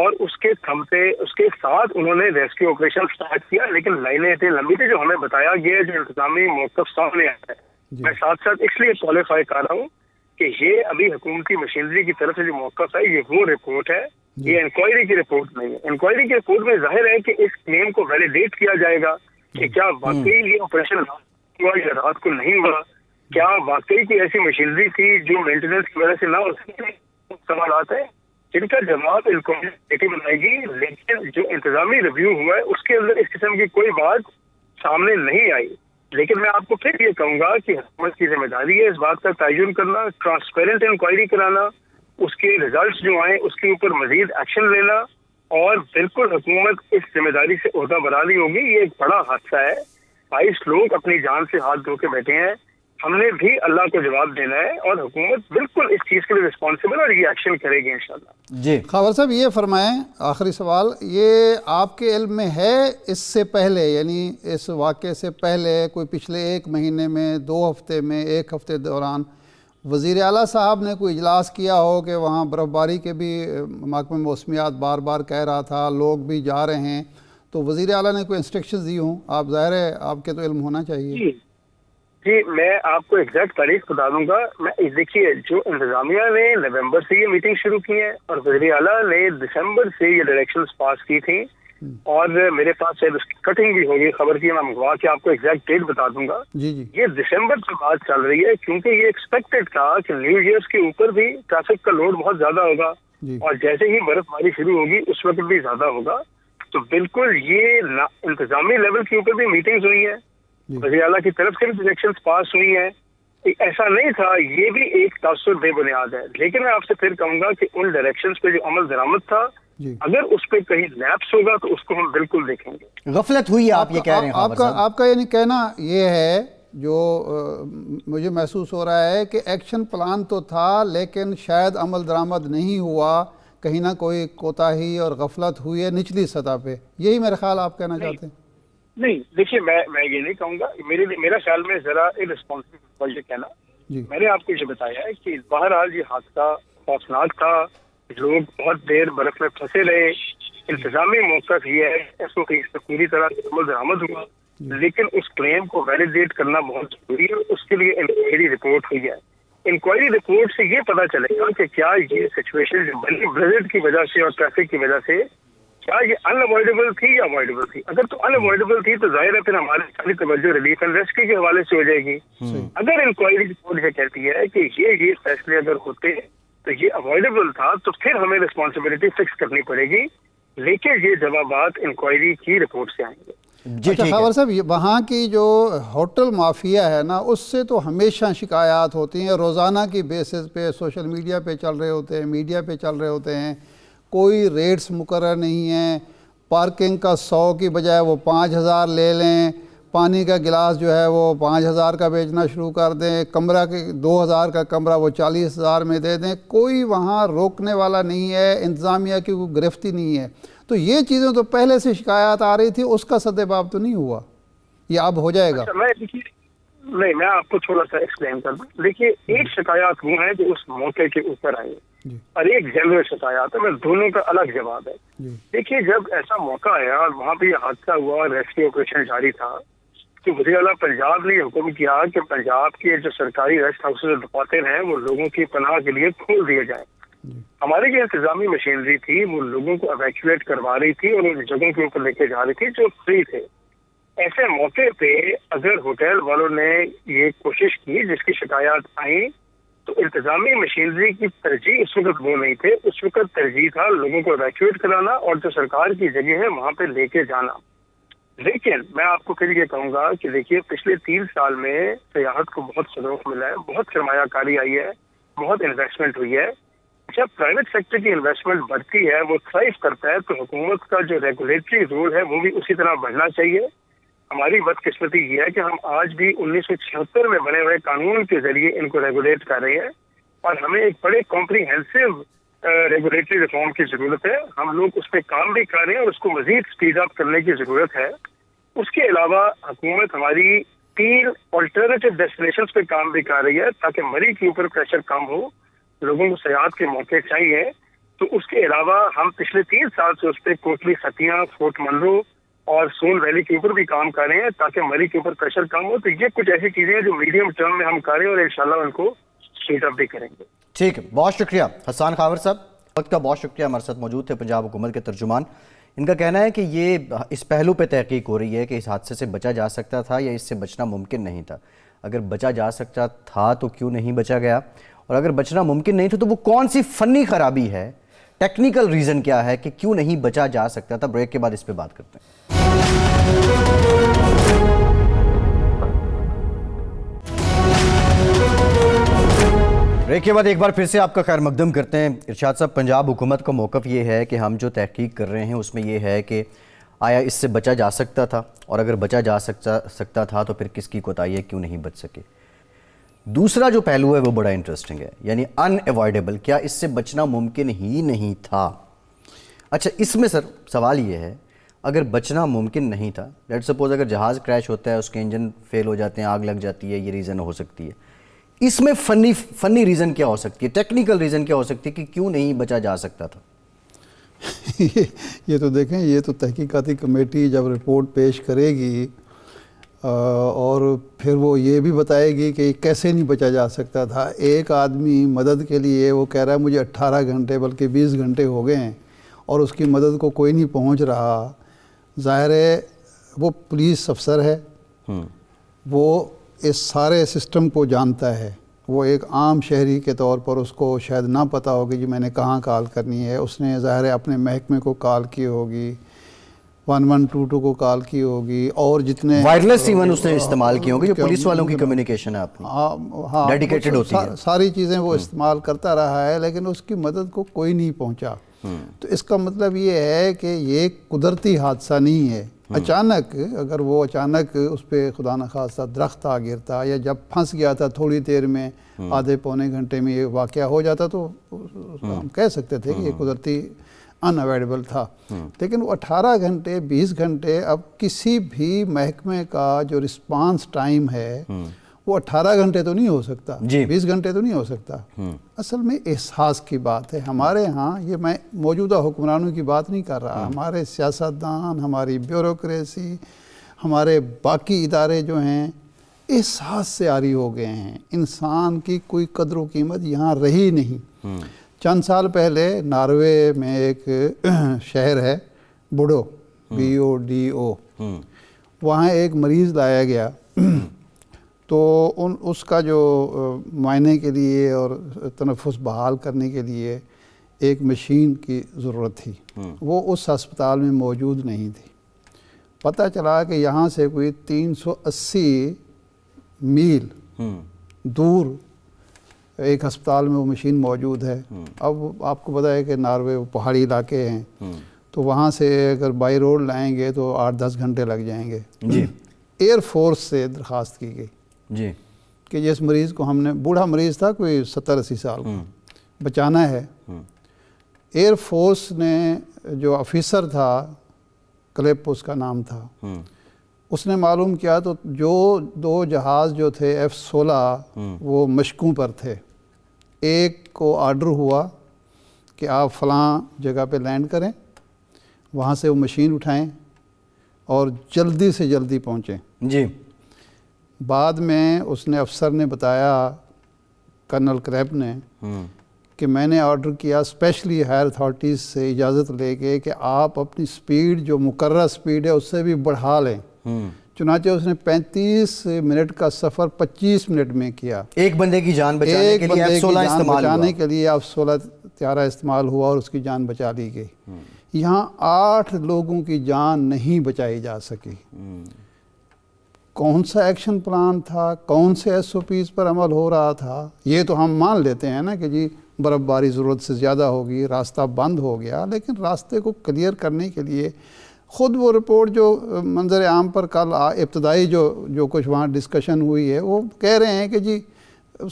اور اس کے تھمتے اس کے ساتھ انہوں نے ریسکیو آپریشن سٹارٹ کیا. لیکن لائنیں اتنی لمبی تھی جو ہمیں بتایا گیا جو انتظامی موقف سامنے آیا ہے. میں ساتھ ساتھ اس لیے کوالیفائی کر رہا ہوں کہ یہ ابھی حکومتی مشینری کی طرف سے جو موقف ہے یہ وہ رپورٹ ہے, یہ انکوائری کی رپورٹ نہیں ہے. انکوائری کی رپورٹ میں ظاہر ہے کہ اس کلیم کو ویلیڈیٹ کیا جائے گا کہ کیا واقعی یہ آپریشن ہوا یا رات کو نہیں ہوا, کیا واقعی کوئی ایسی مشینری تھی جو مینٹیننس کی وجہ سے نہ ہو سکتی. سوالات ہیں جن کا جواب انکوائری بنائے گی, لیکن جو انتظامی ریویو ہوا ہے اس کے اندر اس قسم کی کوئی بات سامنے نہیں آئی. لیکن میں آپ کو پھر یہ کہوں گا کہ حکومت کی ذمہ داری ہے اس بات کا تعین کرنا, ٹرانسپیرنٹ انکوائری کرانا, اس کے ریزلٹس جو آئیں اس کے اوپر مزید ایکشن لینا, اور بالکل حکومت اس ذمہ داری سے عہدہ برآمدی ہوگی. یہ ایک بڑا حادثہ ہے, 22 لوگ اپنی جان سے ہاتھ دھو کے بیٹھے ہیں, ہم نے بھی اللہ کو جواب دینا ہے, اور حکومت بالکل اس چیز کے لیے رسپانسبل اور یہ ایکشن کرے گی انشاءاللہ. جی خاور صاحب یہ فرمائیں, آخری سوال, یہ آپ کے علم میں ہے اس سے پہلے, یعنی اس واقعے سے پہلے کوئی پچھلے 1 مہینے میں, 2 ہفتے میں, 1 ہفتے دوران وزیر اعلیٰ صاحب نے کوئی اجلاس کیا ہو کہ وہاں برف باری کے بھی محکمہ موسمیات بار بار کہہ رہا تھا, لوگ بھی جا رہے ہیں, تو وزیر اعلیٰ نے کوئی انسٹرکشنز دی ہوں؟ آپ ظاہر ہے آپ کے تو علم ہونا چاہیے. جی میں آپ کو ایگزیکٹ تاریخ بتا دوں گا. میں دیکھیے جو انتظامیہ نے نومبر سے یہ میٹنگ شروع کی ہے اور وزیر اعلیٰ نے دسمبر سے یہ ڈائریکشنز پاس کی تھیں, اور میرے پاس شاید اس کی کٹنگ بھی ہوگی خبر کی, میں منگوا کے آپ کو ایگزیکٹ ڈیٹ بتا دوں گا. یہ دسمبر سے بات چل رہی ہے کیونکہ یہ ایکسپیکٹڈ تھا کہ نیو ایئرس کے اوپر بھی ٹریفک کا لوڈ بہت زیادہ ہوگا, اور جیسے ہی برف باری شروع ہوگی اس وقت بھی زیادہ ہوگا. تو بالکل یہ انتظامی لیول کے اوپر بھی میٹنگز ہوئی ہیں, وزیر اعلیٰ کی طرف سے بھی ڈائریکشنز پاس ہوئی ہیں. ایسا نہیں تھا, یہ بھی ایک تاثر بے بنیاد ہے. لیکن میں آپ سے پھر کہوں گا کہ ان ڈائریکشنز پہ جو عمل درآمد تھا, اگر اس پہ کہیں لیپس ہوگا تو اس کو ہم بالکل دیکھیں گے. غفلت ہوئی ہے آپ یہ کہہ رہے ہیں. آپ کا یعنی کہنا یہ ہے, جو مجھے محسوس ہو رہا ہے کہ ایکشن پلان تو تھا لیکن شاید عمل درآمد نہیں ہوا, کہیں نہ کوئی کوتاہی اور غفلت ہوئی ہے نچلی سطح پہ. یہی میرا خیال آپ کہنا چاہتے ہیں؟ نہیں دیکھیے میں یہ نہیں کہوں گا, میرا خیال میں ذرا ارسپانسبل یہ کہنا. میں نے آپ کو یہ بتایا ہے کہ بہرحال یہ حادثہ خوفناک تھا, لوگ بہت دیر برف میں پھنسے رہے, انتظامی موقف یہ ہے اس وقت اس پر پوری طرح عمل درآمد ہوا, لیکن اس کلیم کو ویلیڈیٹ کرنا بہت ضروری ہے. اس کے لیے انکوائری رپورٹ ہوئی ہے. انکوائری رپورٹ سے یہ پتا چلے گا کہ کیا یہ سچویشن جو بنی بلیزرڈ کی وجہ سے اور ٹریفک کی وجہ سے کیا یہ ان اوائڈیبل تھی یا اوائڈیبل تھی. اگر تو ان اوائڈیبل تھی تو ظاہر ہے پھر ہماری ساری توجہ ریلیف اینڈ ریسکیو کے حوالے سے ہو جائے گی. اگر انکوائری رپورٹ یہ کہتی ہے کہ یہ فیصلے اگر ہوتے تو یہ اوائڈیبل تھا تو پھر ہمیں رسپانسبلٹی فکس کرنی پڑے گی, لیکن یہ جوابات انکوائری کی رپورٹ سے آئیں گے. اچھا خاور صاحب, وہاں کی جو ہوٹل مافیا ہے نا, اس سے تو ہمیشہ شکایات ہوتی ہیں, روزانہ کی بیسس پہ سوشل میڈیا پہ چل رہے ہوتے ہیں, میڈیا پہ چل رہے ہوتے ہیں. کوئی ریٹس مقرر نہیں ہیں, پارکنگ کا 100 کی بجائے وہ 5000 لے لیں, پانی کا گلاس جو ہے وہ 5000 کا بیچنا شروع کر دیں, کمرہ کے 2000 کا کمرہ وہ 40000 میں دے دیں. کوئی وہاں روکنے والا نہیں ہے, انتظامیہ کی کوئی گرفتی نہیں ہے. تو یہ چیزیں تو پہلے سے شکایات آ رہی تھی, اس کا سد باب تو نہیں ہوا, یہ اب ہو جائے گا. نہیں میں آپ کو تھوڑا سا ایکسپلین کر دوں. دیکھیے ایک شکایات وہ ہیں جو اس موقع کے اوپر آئی اور ایک جنرل شکایات ہے, میں دونوں کا الگ جواب ہے. دیکھیے جب ایسا موقع آیا اور وہاں پہ یہ حادثہ ہوا اور ریسکیو آپریشن جاری تھا تو وزیر اعلیٰ پنجاب نے حکم کیا کہ پنجاب کے جو سرکاری ریسٹ ہاؤسز دفاتر ہیں وہ لوگوں کی پناہ کے لیے کھول دیے جائیں. ہماری جو انتظامی مشینری تھی وہ لوگوں کو ایویکویٹ کروا رہی تھی اور ان جگہوں کے اوپر لے کے جا رہی تھی جو فری تھے. ایسے موقع پہ اگر ہوٹل والوں نے یہ کوشش کی جس کی شکایات آئیں تو انتظامی مشینری کی ترجیح اس وقت وہ نہیں تھے, اس وقت ترجیح تھا لوگوں کو ایویکویٹ کرانا اور جو سرکار کی جگہ ہے وہاں پہ لے کے جانا. لیکن میں آپ کو پھر یہ کہوں گا کہ دیکھیے پچھلے 3 سال میں سیاحت کو بہت فروغ ملا ہے, بہت سرمایہ کاری آئی ہے, بہت انویسٹمنٹ ہوئی ہے. جب پرائیویٹ سیکٹر کی انویسٹمنٹ بڑھتی ہے وہ تھرائیو کرتا ہے تو حکومت کا جو ریگولیٹری رول ہے وہ بھی اسی طرح بڑھنا چاہیے. ہماری بدقسمتی یہ ہے کہ ہم آج بھی 1976 میں بنے ہوئے قانون کے ذریعے ان کو ریگولیٹ کر رہے ہیں اور ہمیں ایک بڑے کمپریہنسو ریگولیٹری ریفارم کی ضرورت ہے. ہم لوگ اس پہ کام بھی کر رہے ہیں اور اس کو مزید اسپیڈ اپ کرنے کی ضرورت ہے. اس کے علاوہ حکومت ہماری 3 آلٹرنیٹیو ڈیسٹینیشنز پہ کام بھی کر رہی ہے تاکہ مری کے اوپر پریشر کم ہو, لوگوں کو سیاحت کے موقع چاہیے. تو اس کے علاوہ ہم پچھلے 3 سال سے اس پہ کوٹلی ختیاں, فورٹ منرو اور سون ویلی کے اوپر بھی کام کر رہے ہیں تاکہ مری کے اوپر پریشر کم ہو. تو یہ کچھ ایسی چیزیں ہیں جو میڈیم ٹرم میں ہم کر رہے ہیں اور انشاءاللہ ان کو اسپیڈ اپ بھی کریں گے. ٹھیک ہے, بہت شکریہ حسان خاور صاحب, وقت کا بہت شکریہ. ہمارے ساتھ موجود تھے پنجاب حکومت کے ترجمان. ان کا کہنا ہے کہ یہ اس پہلو پہ تحقیق ہو رہی ہے کہ اس حادثے سے بچا جا سکتا تھا یا اس سے بچنا ممکن نہیں تھا. اگر بچا جا سکتا تھا تو کیوں نہیں بچا گیا, اور اگر بچنا ممکن نہیں تھا تو وہ کون سی فنی خرابی ہے, ٹیکنیکل ریزن کیا ہے کہ کیوں نہیں بچا جا سکتا تھا. بریک کے بعد اس پہ بات کرتے ہیں. بریک کے بعد ایک بار پھر سے آپ کا خیر مقدم کرتے ہیں. ارشاد صاحب, پنجاب حکومت کا موقف یہ ہے کہ ہم جو تحقیق کر رہے ہیں اس میں یہ ہے کہ آیا اس سے بچا جا سکتا تھا, اور اگر بچا جا سکتا تھا تو پھر کس کی کوتاہی ہے, کیوں نہیں بچ سکے. دوسرا جو پہلو ہے وہ بڑا انٹرسٹنگ ہے, یعنی ان ایوائڈیبل, کیا اس سے بچنا ممکن ہی نہیں تھا. اچھا, اس میں سر سوال یہ ہے اگر بچنا ممکن نہیں تھا, لیٹ سپوز اگر جہاز کریش ہوتا ہے, اس کے انجن فیل ہو جاتے ہیں, آگ لگ جاتی ہے, یہ ریزن ہو سکتی ہے. اس میں فنی ریزن کیا ہو سکتی ہے, ٹیکنیکل ریزن کیا ہو سکتی ہے کہ کیوں نہیں بچا جا سکتا تھا. یہ تو دیکھیں, یہ تو تحقیقاتی کمیٹی جب رپورٹ پیش کرے گی اور پھر وہ یہ بھی بتائے گی کہ کیسے نہیں بچا جا سکتا تھا. ایک آدمی مدد کے لیے وہ کہہ رہا ہے مجھے 18 گھنٹے بلکہ 20 گھنٹے ہو گئے ہیں اور اس کی مدد کو کوئی نہیں پہنچ رہا. ظاہر ہے وہ پولیس افسر ہے, وہ اس سارے سسٹم کو جانتا ہے. وہ ایک عام شہری کے طور پر اس کو شاید نہ پتہ ہوگی جی میں نے کہاں کال کرنی ہے. اس نے ظاہر ہے اپنے محکمے کو کال کی ہوگی, 1122 کو کال کی ہوگی, اور جتنے وائرلیس ایون اس نے استعمال کی ہوگی جو پولیس والوں کی کمیونیکیشن ہے اپنی, ہاں ڈیڈیکیٹڈ ہوتی ہے. ساری چیزیں وہ استعمال کرتا رہا ہے لیکن اس کی مدد کو کوئی نہیں پہنچا. تو اس کا مطلب یہ ہے کہ یہ قدرتی حادثہ نہیں ہے. اچانک اگر وہ اچانک اس پہ خدا نخواستہ درخت آ گرتا یا جب پھنس گیا تھا تھوڑی دیر میں, آدھے پونے گھنٹے میں یہ واقعہ ہو جاتا تو ہم کہہ سکتے تھے کہ یہ قدرتی ان اوائڈیبل تھا. لیکن وہ 18 گھنٹے 20 گھنٹے, اب کسی بھی محکمے کا جو رسپانس ٹائم ہے وہ 18 گھنٹے تو نہیں ہو سکتا, 20 گھنٹے تو نہیں ہو سکتا. اصل میں احساس کی بات ہے. ہمارے ہاں, یہ میں موجودہ حکمرانوں کی بات نہیں کر رہا, ہمارے سیاستدان, ہماری بیوروکریسی, ہمارے باقی ادارے جو ہیں احساس سے عاری ہو گئے ہیں. انسان کی کوئی قدر و قیمت یہاں رہی نہیں. چند سال پہلے ناروے میں ایک شہر ہے بوڈو, BODO, وہاں ایک مریض لایا گیا تو اس کا جو معائنے کے لیے اور تنفس بحال کرنے کے لیے ایک مشین کی ضرورت تھی. وہ اس ہسپتال میں موجود نہیں تھی. پتہ چلا کہ یہاں سے کوئی 380 میل دور ایک ہسپتال میں وہ مشین موجود ہے. اب آپ کو پتہ ہے کہ ناروے وہ پہاڑی علاقے ہیں, تو وہاں سے اگر بائی روڈ لائیں گے تو 8-10 گھنٹے لگ جائیں گے. ایئر فورس سے درخواست کی گئی کہ جس مریض کو ہم نے, بوڑھا مریض تھا کوئی 70-80 سال کا, بچانا ہے. ایئر فورس نے جو آفیسر تھا, کلیپ اس کا نام تھا, اس نے معلوم کیا تو جو 2 جہاز جو تھے F-16 وہ مشقوں پر تھے. ایک کو آرڈر ہوا کہ آپ فلاں جگہ پہ لینڈ کریں, وہاں سے وہ مشین اٹھائیں اور جلدی سے جلدی پہنچیں. جی. بعد میں اس نے افسر نے بتایا, کرنل کریپ نے, کہ میں نے آرڈر کیا اسپیشلی ہائر اتھارٹیز سے اجازت لے کے کہ آپ اپنی سپیڈ جو مقررہ سپیڈ ہے اس سے بھی بڑھا لیں. چنانچہ اس نے 35 منٹ کا سفر 25 منٹ میں کیا. ایک بندے کی جان بچانے کے لیے F-16 استعمال ہوا. بچانے کے لیے F-16 طیارہ استعمال ہوا اور اس کی جان بچا لی گئی. یہاں 8 لوگوں کی جان نہیں بچائی جا سکی. کون سا ایکشن پلان تھا, کون سے SOPs پر عمل ہو رہا تھا, یہ تو ہم مان لیتے ہیں نا کہ جی برف باری ضرورت سے زیادہ ہوگی, راستہ بند ہو گیا, لیکن راستے کو کلیئر کرنے کے لیے خود وہ رپورٹ جو منظر عام پر کل ابتدائی جو کچھ وہاں ڈسکشن ہوئی ہے, وہ کہہ رہے ہیں کہ جی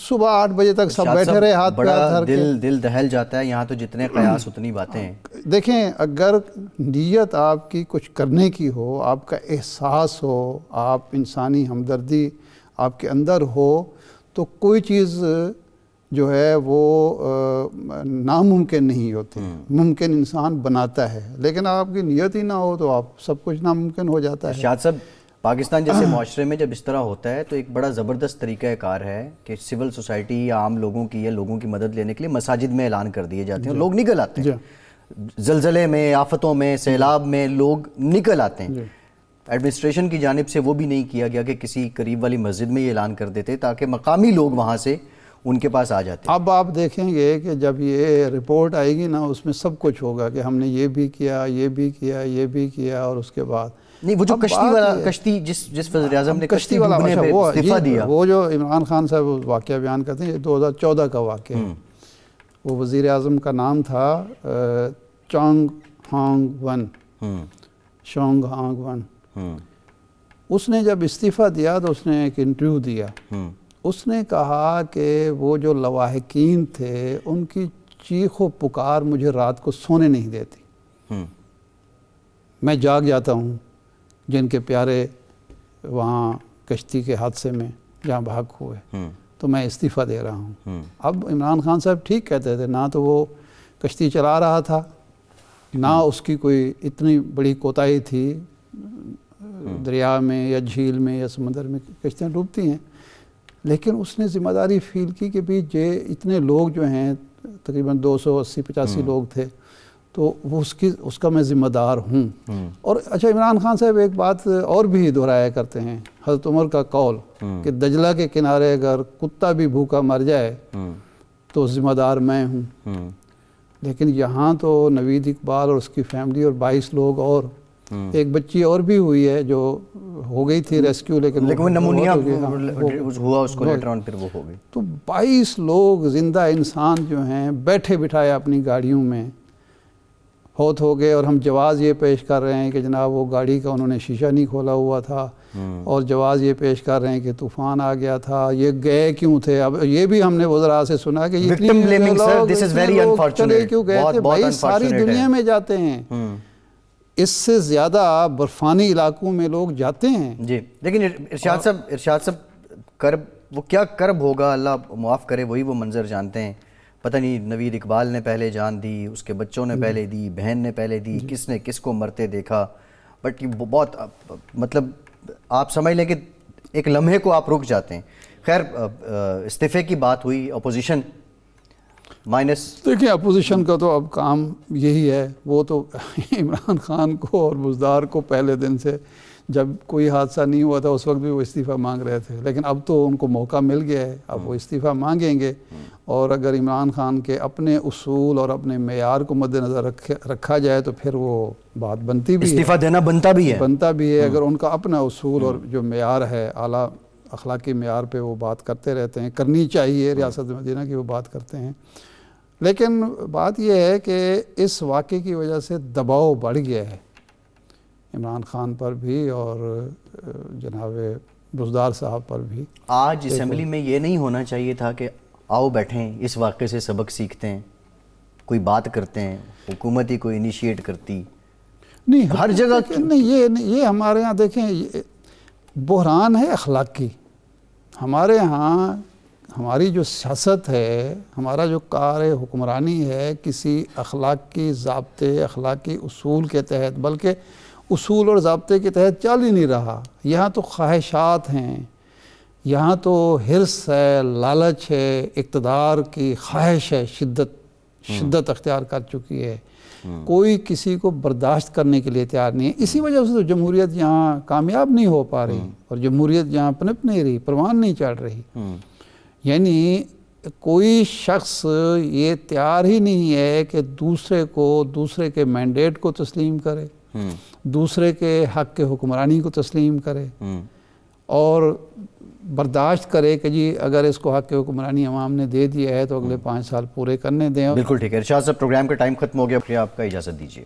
صبح 8 بجے تک سب بیٹھے رہے ہاتھ پہ ہاتھ دھر کے. دل دہل جاتا ہے. یہاں تو جتنے قیاس اتنی باتیں ہیں. دیکھیں, اگر نیت آپ کی کچھ کرنے کی ہو, آپ کا احساس ہو, آپ انسانی ہمدردی آپ کے اندر ہو, تو کوئی چیز جو ہے وہ ناممکن نہیں ہوتی. ممکن انسان بناتا ہے, لیکن آپ کی نیت ہی نہ ہو تو آپ سب کچھ ناممکن ہو جاتا ہے. ارشاد صاحب, پاکستان جیسے معاشرے میں جب اس طرح ہوتا ہے تو ایک بڑا زبردست طریقہ کار ہے کہ سول سوسائٹی یا عام لوگوں کی یا لوگوں کی مدد لینے کے لیے مساجد میں اعلان کر دیے جاتے ہیں. لوگ نکل آتے ہیں, زلزلے میں, آفتوں میں, سیلاب میں لوگ نکل آتے ہیں. ایڈمنسٹریشن کی جانب سے وہ بھی نہیں کیا گیا کہ کسی قریب والی مسجد میں یہ اعلان کر دیتے تاکہ مقامی لوگ وہاں سے ان کے پاس آ جاتے. اب آپ دیکھیں گے کہ جب یہ رپورٹ آئے گی نا, اس میں سب کچھ ہوگا کہ ہم نے یہ بھی کیا, یہ بھی کیا, یہ بھی کیا, اور اس کے بعد نہیں, وہ جو کشتی جس وزیر اعظم نے کشتی ڈوبنے پہ استعفیٰ دیا, وہ جو عمران خان صاحب واقعہ بیان کرتے ہیں, یہ 2014 کا واقعہ ہے. وہ وزیر اعظم کا نام تھا چونگ ہانگ ون. اس نے جب استعفیٰ دیا تو اس نے ایک انٹرویو دیا. اس نے کہا کہ وہ جو لواحقین تھے ان کی چیخ و پکار مجھے رات کو سونے نہیں دیتی. میں جاگ جاتا ہوں, جن کے پیارے وہاں کشتی کے حادثے میں جہاں بھاگ ہوئے, تو میں استعفیٰ دے رہا ہوں. اب عمران خان صاحب ٹھیک کہتے تھے, نہ تو وہ کشتی چلا رہا تھا, نہ اس کی کوئی اتنی بڑی کوتاہی تھی. دریا میں یا جھیل میں یا سمندر میں کشتیاں ڈوبتی ہیں, لیکن اس نے ذمہ داری فیل کی کہ بھی یہ اتنے لوگ جو ہیں, تقریباً 280-85 لوگ تھے, تو وہ اس کا میں ذمہ دار ہوں. اور اچھا, عمران خان صاحب ایک بات اور بھی دہرایا کرتے ہیں, حضرت عمر کا قول کہ دجلہ کے کنارے اگر کتا بھی بھوکا مر جائے تو ذمہ دار میں ہوں. لیکن یہاں تو نوید اقبال اور اس کی فیملی اور 22 لوگ, اور ایک بچی اور بھی ہوئی ہے جو ہو گئی تھی ریسکیو, لیکن وہ نمونیا ہوا اس کو لیٹر آن, پھر وہ ہو گئی. تو 22 لوگ زندہ انسان جو ہیں بیٹھے بٹھائے اپنی گاڑیوں میں فوت ہو گئے. اور ہم جواز یہ پیش کر رہے ہیں کہ جناب وہ گاڑی کا انہوں نے شیشہ نہیں کھولا ہوا تھا, اور جواز یہ پیش کر رہے ہیں کہ طوفان آ گیا تھا, یہ گئے کیوں تھے. اب یہ بھی ہم نے وزراء سے سنا کہ یہ چلے کیوں گئے تھے. بھائی ساری دنیا میں جاتے ہیں, اس سے زیادہ برفانی علاقوں میں لوگ جاتے ہیں. جی, لیکن ارشاد صاحب کرب, وہ کیا کرب ہوگا, اللہ معاف کرے, وہی وہ منظر جانتے ہیں. پتہ نہیں نوید اقبال نے پہلے جان دی, اس کے بچوں نے پہلے دی, بہن نے پہلے دی, کس نے کس کو مرتے دیکھا. بٹ یہ بہت, مطلب آپ سمجھ لیں کہ ایک لمحے کو آپ رک جاتے ہیں. خیر, استعفے کی بات ہوئی, اپوزیشن مائنس. دیکھیں, اپوزیشن کا تو اب کام یہی ہے, وہ تو عمران خان کو اور بزدار کو پہلے دن سے, جب کوئی حادثہ نہیں ہوا تھا اس وقت بھی وہ استعفیٰ مانگ رہے تھے, لیکن اب تو ان کو موقع مل گیا ہے, اب وہ استعفیٰ مانگیں گے. اور اگر عمران خان کے اپنے اصول اور اپنے معیار کو مد نظر رکھا جائے تو پھر وہ بات بنتی بھی ہے, استعفیٰ دینا بنتا بھی ہے. اگر ان کا اپنا اصول اور جو معیار ہے, اعلیٰ اخلاقی معیار پہ وہ بات کرتے رہتے ہیں, کرنی چاہیے. ریاست مدینہ کی وہ بات کرتے ہیں, لیکن بات یہ ہے کہ اس واقعے کی وجہ سے دباؤ بڑھ گیا ہے عمران خان پر بھی اور جناب بزدار صاحب پر بھی. آج اسمبلی میں یہ نہیں ہونا چاہیے تھا کہ آؤ بیٹھیں, اس واقعے سے سبق سیکھتے ہیں, کوئی بات کرتے ہیں, حکومت ہی کوئی انیشیٹ کرتی. نہیں, ہر جگہ نہیں, یہ ہمارے ہاں دیکھیں, بحران ہے اخلاقی. ہمارے ہاں ہماری جو سیاست ہے, ہمارا جو کار حکمرانی ہے, کسی اخلاقی ضابطے, اخلاقی اصول کے تحت, بلکہ اصول اور ضابطے کے تحت چل ہی نہیں رہا. یہاں تو خواہشات ہیں, یہاں تو حرص ہے, لالچ ہے, اقتدار کی خواہش ہے, شدت اختیار کر چکی ہے. کوئی کسی کو برداشت کرنے کے لیے تیار نہیں ہے. اسی وجہ سے تو جمہوریت یہاں کامیاب نہیں ہو پا رہی, اور جمہوریت یہاں پنپ نہیں رہی, پروان نہیں چڑھ رہی. یعنی کوئی شخص یہ تیار ہی نہیں ہے کہ دوسرے کے مینڈیٹ کو تسلیم کرے, دوسرے کے حق کے حکمرانی کو تسلیم کرے, اور برداشت کرے کہ جی اگر اس کو حق کے حکمرانی عوام نے دے دیا ہے تو اگلے 5 سال پورے کرنے دیں. بالکل ٹھیک ہے ارشاد صاحب, پروگرام کا ٹائم ختم ہو گیا, آپ کا اجازت دیجیے.